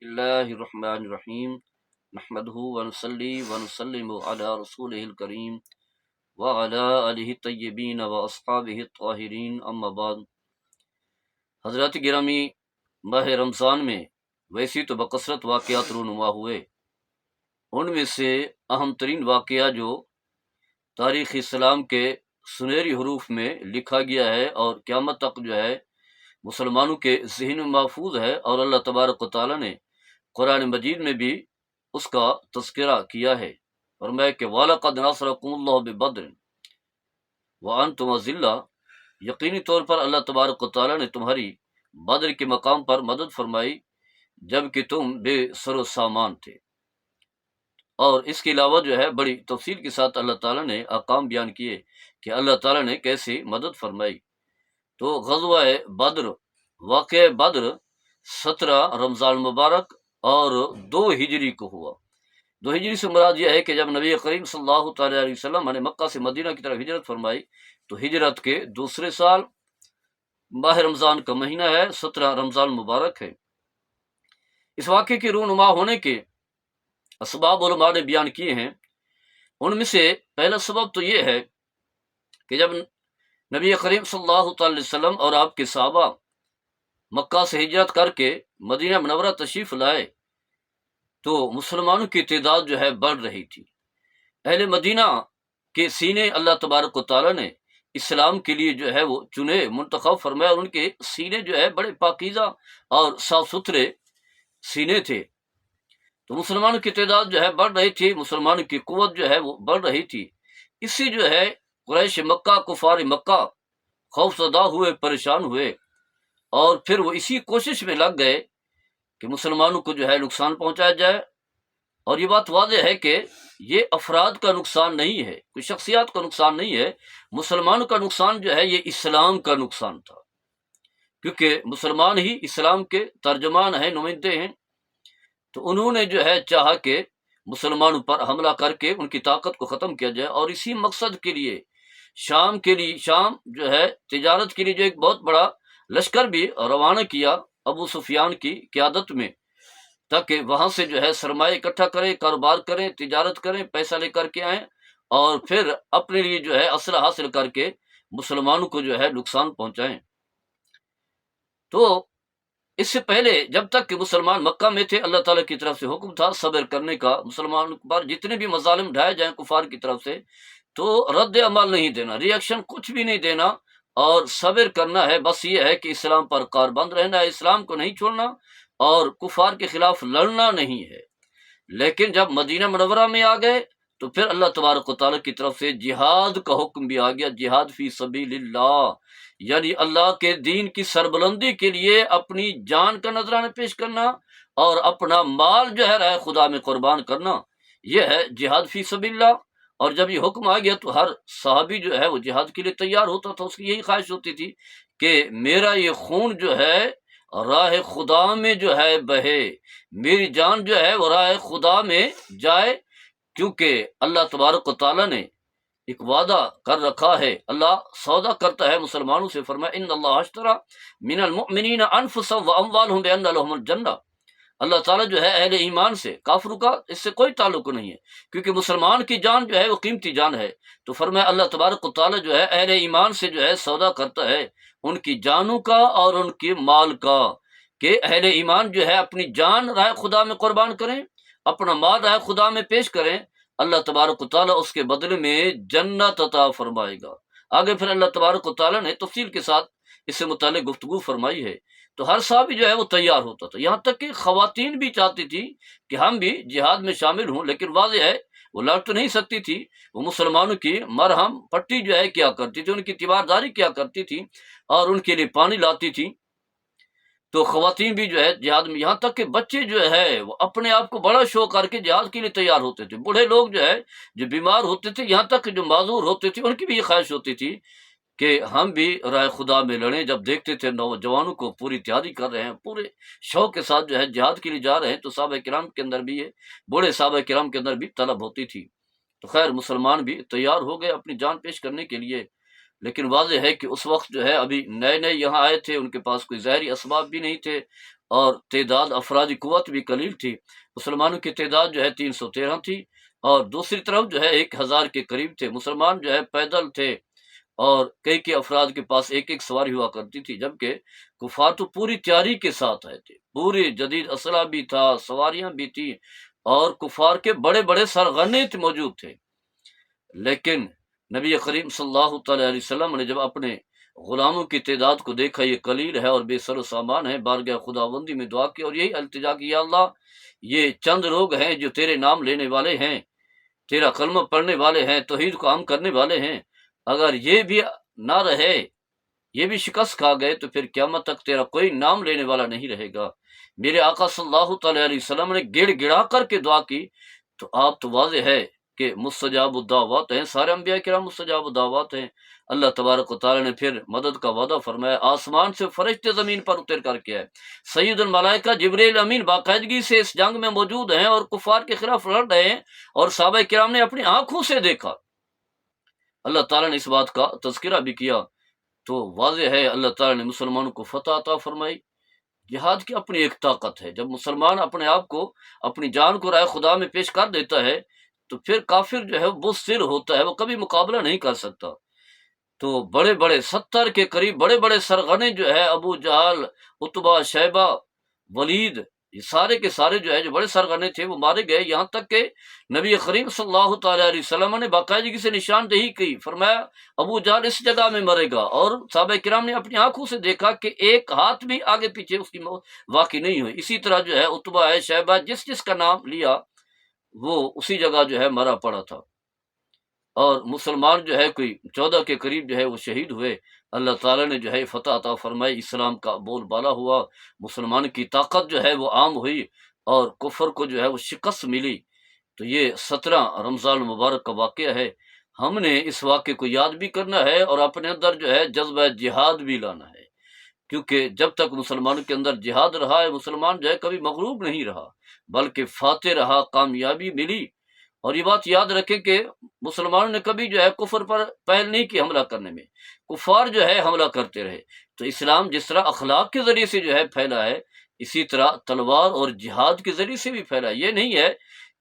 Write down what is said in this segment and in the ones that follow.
اللہ الرحمن الرحیم نحمدہ ونصلی ونسلم علی رسولہ الکریم وعلی آلہ الطیبین واصحابہ الطاہرین اما بعد۔ حضرات گرامی، ماہ رمضان میں ویسی تو بکثرت واقعات رونما ہوئے، ان میں سے اہم ترین واقعہ جو تاریخ اسلام کے سنہری حروف میں لکھا گیا ہے اور قیامت تک جو ہے مسلمانوں کے ذہن میں محفوظ ہے، اور اللہ تبارک و تعالیٰ نے قرآن مجید میں بھی اس کا تذکرہ کیا ہے۔ فرمایا کہ وَلَقَدْ نَصَرَكُمُ اللَّهُ بِبَدْرٍ وَأَنْتُمْ أَذِلَّةٌ، یقینی طور پر اللہ تبارک و تعالیٰ نے تمہاری بدر کے مقام پر مدد فرمائی جبکہ تم بے سر و سامان تھے۔ اور اس کے علاوہ جو ہے بڑی تفصیل کے ساتھ اللہ تعالیٰ نے احکام بیان کیے کہ اللہ تعالیٰ نے کیسے مدد فرمائی۔ تو غزوہ بدر، واقعہ بدر 17 رمضان مبارک اور 2 ہجری کو ہوا۔ 2 ہجری سے مراد یہ ہے کہ جب نبی کریم صلی اللہ تعالیٰ علیہ وسلم نے مکہ سے مدینہ کی طرف ہجرت فرمائی تو ہجرت کے دوسرے سال ماہ رمضان کا مہینہ ہے، 17 رمضان مبارک ہے۔ اس واقعے کے رونما ہونے کے اسباب علماء نے بیان کیے ہیں۔ ان میں سے پہلا سبب تو یہ ہے کہ جب نبی کریم صلی اللہ تعالی وسلم اور آپ کے صحابہ مکہ سے ہجرت کر کے مدینہ منورہ تشریف لائے تو مسلمانوں کی تعداد جو ہے بڑھ رہی تھی۔ اہل مدینہ کے سینے اللہ تبارک و تعالیٰ نے اسلام کے لیے جو ہے وہ چنے، منتخب فرمایا، اور ان کے سینے جو ہے بڑے پاکیزہ اور صاف ستھرے سینے تھے۔ تو مسلمانوں کی تعداد جو ہے بڑھ رہی تھی، مسلمانوں کی قوت جو ہے وہ بڑھ رہی تھی۔ اس سے جو ہے قریش مکہ، کفار مکہ خوف زدہ ہوئے، پریشان ہوئے، اور پھر وہ اسی کوشش میں لگ گئے کہ مسلمانوں کو جو ہے نقصان پہنچایا جائے۔ اور یہ بات واضح ہے کہ یہ افراد کا نقصان نہیں ہے، کوئی شخصیات کا نقصان نہیں ہے، مسلمانوں کا نقصان جو ہے یہ اسلام کا نقصان تھا، کیونکہ مسلمان ہی اسلام کے ترجمان ہیں، نمائندے ہیں۔ تو انہوں نے جو ہے چاہا کہ مسلمانوں پر حملہ کر کے ان کی طاقت کو ختم کیا جائے، اور اسی مقصد کے لیے شام جو ہے تجارت کے لیے جو ایک بہت بڑا لشکر بھی روانہ کیا ابو سفیان کی قیادت میں، تاکہ وہاں سے جو ہے سرمایہ اکٹھا کریں، کاروبار کریں، تجارت کریں، پیسہ لے کر کے آئیں، اور پھر اپنے لیے جو ہے اسلحہ حاصل کر کے مسلمانوں کو جو ہے نقصان پہنچائیں۔ تو اس سے پہلے جب تک کہ مسلمان مکہ میں تھے، اللہ تعالیٰ کی طرف سے حکم تھا صبر کرنے کا، مسلمانوں پر جتنے بھی مظالم ڈھائے جائیں کفار کی طرف سے تو رد عمل نہیں دینا، ری ایکشن کچھ بھی نہیں دینا، اور صبر کرنا ہے۔ بس یہ ہے کہ اسلام پر کاربند رہنا ہے، اسلام کو نہیں چھوڑنا، اور کفار کے خلاف لڑنا نہیں ہے۔ لیکن جب مدینہ منورہ میں آ گئے تو پھر اللہ تبارک و تعالیٰ کی طرف سے جہاد کا حکم بھی آ گیا، جہاد فی سبیل اللہ، یعنی اللہ کے دین کی سربلندی کے لیے اپنی جان کا نذرانہ پیش کرنا اور اپنا مال جو ہے راہ خدا میں قربان کرنا، یہ ہے جہاد فی سبیل اللہ۔ اور جب یہ حکم آ گیا تو ہر صحابی جو ہے وہ جہاد کے لیے تیار ہوتا تھا، اس کی یہی خواہش ہوتی تھی کہ میرا یہ خون جو ہے راہ خدا میں جو ہے بہے، میری جان جو ہے وہ راہ خدا میں جائے، کیونکہ اللہ تبارک و تعالیٰ نے ایک وعدہ کر رکھا ہے، اللہ سودا کرتا ہے مسلمانوں سے، فرمایا ان اللہ اشتری من المؤمنین انفسهم واموالهم بان لهم الجنہ۔ اللہ تعالیٰ جو ہے اہل ایمان سے، کافروں کا اس سے کوئی تعلق نہیں ہے، کیونکہ مسلمان کی جان جو ہے وہ قیمتی جان ہے۔ تو فرمایا اللہ تبارک و تعالیٰ جو ہے اہل ایمان سے جو ہے سودا کرتا ہے ان کی جانوں کا اور ان کے مال کا، کہ اہل ایمان جو ہے اپنی جان راہ خدا میں قربان کریں، اپنا مال راہ خدا میں پیش کریں، اللہ تبارک و تعالیٰ اس کے بدلے میں جنت عطا فرمائے گا۔ آگے پھر اللہ تبارک و تعالیٰ نے تفصیل کے ساتھ اس سے متعلق گفتگو فرمائی ہے۔ تو ہر صحابی جو ہے وہ تیار ہوتا تھا، یہاں تک کہ خواتین بھی چاہتی تھی کہ ہم بھی جہاد میں شامل ہوں، لیکن واضح ہے وہ لڑ تو نہیں سکتی تھی، وہ مسلمانوں کی مرہم پٹی جو ہے کیا کرتی تھی، ان کی تیمارداری کیا کرتی تھی، اور ان کے لیے پانی لاتی تھی۔ تو خواتین بھی جو ہے جہاد میں، یہاں تک کہ بچے جو ہے وہ اپنے آپ کو بڑا شو کر کے جہاد کے لیے تیار ہوتے تھے، بوڑھے لوگ جو ہے جو بیمار ہوتے تھے، یہاں تک کہ جو معذور ہوتے تھے ان کی بھی یہ خواہش ہوتی تھی کہ ہم بھی راہ خدا میں لڑیں۔ جب دیکھتے تھے نوجوانوں کو پوری تیاری کر رہے ہیں، پورے شوق کے ساتھ جو ہے جہاد کے لیے جا رہے ہیں، تو صحابہ کرام کے اندر بھی بوڑھے صحابہ کرام کے اندر بھی طلب ہوتی تھی۔ تو خیر مسلمان بھی تیار ہو گئے اپنی جان پیش کرنے کے لیے، لیکن واضح ہے کہ اس وقت جو ہے ابھی نئے نئے یہاں آئے تھے، ان کے پاس کوئی ظاہری اسباب بھی نہیں تھے، اور تعداد افرادی قوت بھی قلیل تھی، مسلمانوں کی تعداد جو ہے 313 تھی، اور دوسری طرف جو ہے 1000 کے قریب تھے۔ مسلمان جو ہے پیدل تھے، اور کئی افراد کے پاس ایک ایک سواری ہوا کرتی تھی، جبکہ کفار تو پوری تیاری کے ساتھ آئے تھے، پوری جدید اسلحہ بھی تھا، سواریاں بھی تھی، اور کفار کے بڑے بڑے سرغنے موجود تھے۔ لیکن نبی کریم صلی اللہ تعالی علیہ وسلم نے جب اپنے غلاموں کی تعداد کو دیکھا، یہ قلیل ہے اور بے سر و سامان ہے، بارگاہ خداوندی میں دعا کی اور یہی التجا کی، یا اللہ یہ چند لوگ ہیں جو تیرے نام لینے والے ہیں، تیرا کلمہ پڑھنے والے ہیں، توحید کو عام کرنے والے ہیں، اگر یہ بھی نہ رہے، یہ بھی شکست کھا گئے، تو پھر قیامت تک تیرا کوئی نام لینے والا نہیں رہے گا۔ میرے آقا صلی اللہ تعالی علیہ وسلم نے گڑ گڑا کر کے دعا کی، تو آپ تو واضح ہے کہ مستجاب الدعوات ہیں، سارے انبیاء کرام مستجاب الدعوات ہیں۔ اللہ تبارک و تعالی نے پھر مدد کا وعدہ فرمایا، آسمان سے فرشتے زمین پر اتر کر کے ہے، سید الملائکہ جبریل امین باقاعدگی سے اس جنگ میں موجود ہیں اور کفار کے خلاف لڑ رہے ہیں، اور صحابہ کرام نے اپنی آنکھوں سے دیکھا۔ اللہ تعالیٰ نے اس بات کا تذکرہ بھی کیا، تو واضح ہے اللہ تعالیٰ نے مسلمانوں کو فتح عطا فرمائی۔ جہاد کی اپنی ایک طاقت ہے، جب مسلمان اپنے آپ کو، اپنی جان کو رائے خدا میں پیش کر دیتا ہے، تو پھر کافر جو ہے وہ بزدل ہوتا ہے، وہ کبھی مقابلہ نہیں کر سکتا۔ تو بڑے بڑے 70 کے قریب بڑے بڑے سرغنے جو ہے، ابو جہل، عتبہ، شیبہ، ولید، یہ سارے کے سارے جو ہے جو بڑے سرغنے تھے وہ مارے گئے، یہاں تک کہ نبی کریم صلی اللہ تعالی علیہ وسلم نے باقاعدگی سے نشاندہی کی، فرمایا ابو جہل اس جگہ میں مرے گا، اور صحابہ کرام نے اپنی آنکھوں سے دیکھا کہ ایک ہاتھ بھی آگے پیچھے اس کی موت واقع نہیں ہوئی۔ اسی طرح جو ہے عتبہ ہے، شیبہ، جس جس کا نام لیا وہ اسی جگہ جو ہے مرا پڑا تھا، اور مسلمان جو ہے کوئی 14 کے قریب جو ہے وہ شہید ہوئے۔ اللہ تعالیٰ نے جو ہے فتح عطا فرمائی، اسلام کا بول بالا ہوا، مسلمان کی طاقت جو ہے وہ عام ہوئی، اور کفر کو جو ہے وہ شکست ملی۔ تو یہ 17 رمضان المبارک کا واقعہ ہے، ہم نے اس واقعے کو یاد بھی کرنا ہے اور اپنے اندر جو ہے جذبہ جہاد بھی لانا ہے، کیونکہ جب تک مسلمانوں کے اندر جہاد رہا ہے، مسلمان جو ہے کبھی مغلوب نہیں رہا، بلکہ فاتح رہا، کامیابی ملی۔ اور یہ بات یاد رکھیں کہ مسلمانوں نے کبھی جو ہے کفر پر پہل نہیں کی حملہ کرنے میں، کفار جو ہے حملہ کرتے رہے۔ تو اسلام جس طرح اخلاق کے ذریعے سے جو ہے پھیلا ہے، اسی طرح تلوار اور جہاد کے ذریعے سے بھی پھیلا ہے۔ یہ نہیں ہے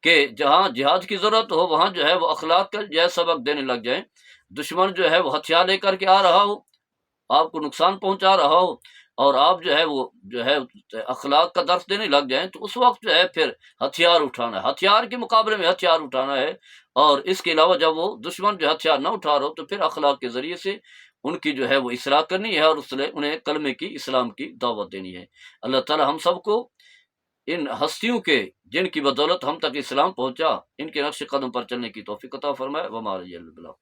کہ جہاں جہاد کی ضرورت ہو وہاں جو ہے وہ اخلاق کا جو ہے سبق دینے لگ جائیں، دشمن جو ہے وہ ہتھیار لے کر کے آ رہا ہو، آپ کو نقصان پہنچا رہا ہو، اور آپ جو ہے وہ جو ہے اخلاق کا درس دینے لگ جائیں، تو اس وقت جو ہے پھر ہتھیار اٹھانا ہے، ہتھیار کے مقابلے میں ہتھیار اٹھانا ہے۔ اور اس کے علاوہ جب وہ دشمن جو ہتھیار نہ اٹھا رہا ہو، تو پھر اخلاق کے ذریعے سے ان کی جو ہے وہ اصلاح کرنی ہے، اور اس لیے انہیں کلمے کی، اسلام کی دعوت دینی ہے۔ اللہ تعالی ہم سب کو ان ہستیوں کے جن کی بدولت ہم تک اسلام پہنچا، ان کے نقش قدم پر چلنے کی توفیق عطا فرمائے۔ وما علیہ البلاغ۔